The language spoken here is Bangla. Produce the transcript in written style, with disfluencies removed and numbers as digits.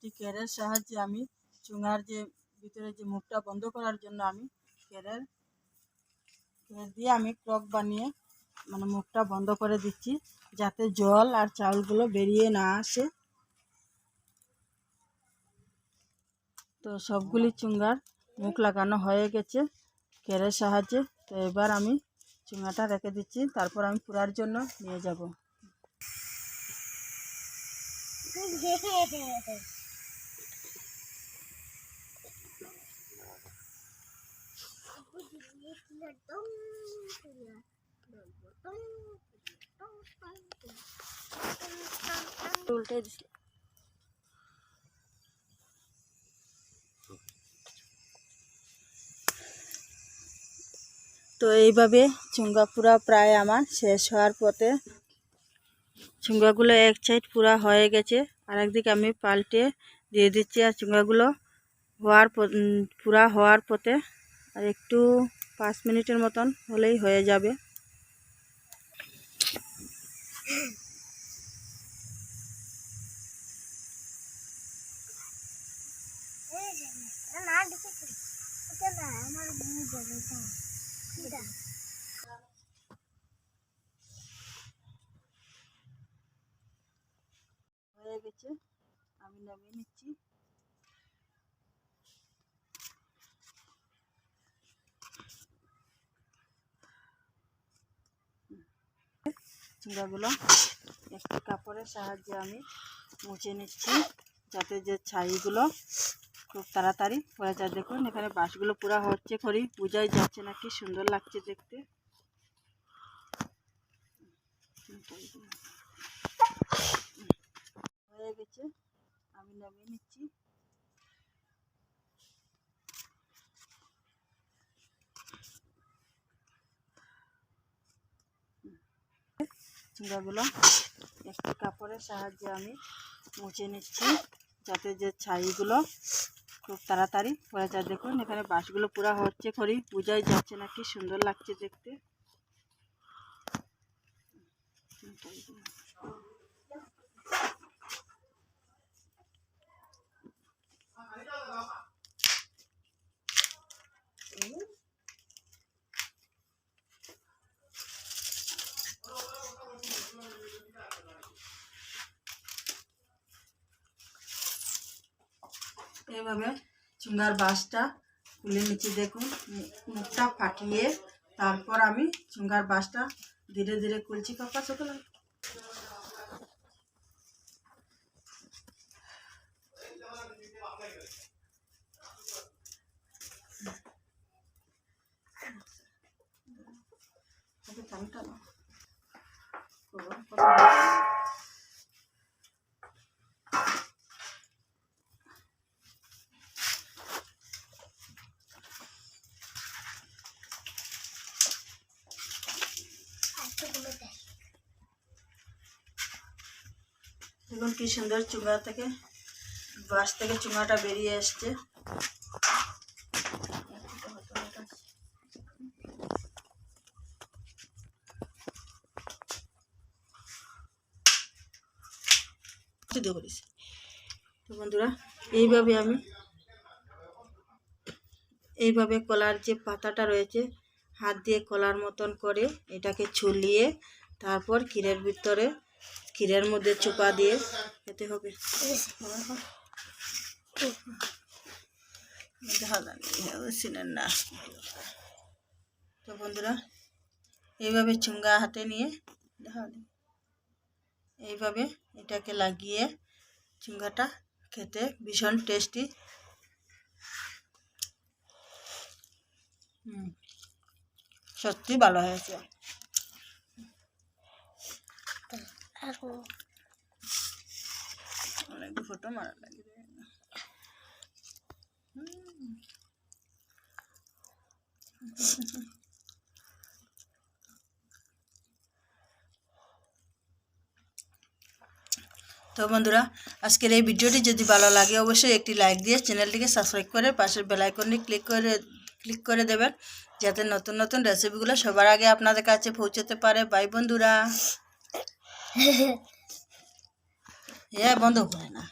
একটি কেরের সাহায্যে আমি চুঙার যে ভিতরে যে মুখটা বন্ধ করার জন্য আমি কের দিয়ে আমি ক্লক বানিয়ে মানে মুখটা বন্ধ করে দিচ্ছি, যাতে জল আর চাউলগুলো বেরিয়ে না আসে। তো সবগুলি চুঙার মুখ লাগানো হয়ে গেছে কেরের সাহায্যে। তো এবার আমি চুঙাটা রেখে দিচ্ছি, তারপর আমি পুরার জন্য নিয়ে যাব। উল্টে দিচ্ছি। তো এইভাবে চুঙ্গা পুরা প্রায় আমার শেষ হওয়ার পথে। চুঙ্গাগুলো এক সাইড পুরা হয়ে গেছে, আর একদিকে আমি পাল্টে দিয়ে দিচ্ছি। আর চুঙ্গাগুলো পুরা হওয়ার পথে, আর একটু 5 মিনিটের মতন হলেই হয়ে যাবে। হয়ে গেছে, আমি নামিয়ে নিচ্ছি। চুঙ্গাগুলো একটি কাপড়ের সাহায্যে আমি মুছে নিচ্ছি, যাতে যে ছাইগুলো খুব তাড়াতাড়ি হয়ে যায়। দেখুন এখানে বাঁশগুলো পুরা হচ্ছে, খড়ি বোঝাই যাচ্ছে না, কি সুন্দর লাগছে দেখতে। হয়ে গেছে, আমি নামিয়ে নিচ্ছি। চুঙ্গাগুলো একটি কাপড়ের সাহায্যে আমি মুছে নিচ্ছি, যাতে যে ছাইগুলো খুব তাড়াতাড়ি হয়ে যায়। দেখুন এখানে বাঁশগুলো পুরা হচ্ছে, খড়ি বোঝাই যাচ্ছে না, কি সুন্দর লাগছে দেখতে। এইভাবে চুঙ্গার বাঁশটা খুলে নিচ্ছি। দেখুন মুখটা ফাটিয়ে তারপর আমি চুঙ্গার বাঁশটা ধীরে ধীরে খুলছি। পাপা চোখে দেখুন কি সুন্দর চুঙ্গা থেকে বাঁশ থেকে চুঙ্গাটা বেরিয়ে আসছে। তো বন্ধুরা এইভাবে কলার যে পাতাটা রয়েছে হাত দিয়ে কলার মতন করে এটাকে ছুলিয়ে তারপর ক্ষীরের মধ্যে চোপা দিয়ে খেতে হবে। না তো বন্ধুরা এইভাবে চুঙ্গা হাতে নিয়ে এইভাবে এটাকে লাগিয়ে চুঙ্গাটা খেতে ভীষণ টেস্টি। সত্যি ভালো হয়েছে। অনেক ফটো মারা লাগে। তো বন্ধুরা আজকের এই ভিডিওটি যদি ভালো লাগে অবশ্যই একটি লাইক দিয়ে চ্যানেলটিকে সাবস্ক্রাইব করে পাশের বেল আইকনে ক্লিক করে দেবেন, যাতে নতুন নতুন রেসিপিগুলো সবার আগে আপনাদের কাছে পৌঁছতে পারে। বাই বন্ধুরা। বন্ধ করে না।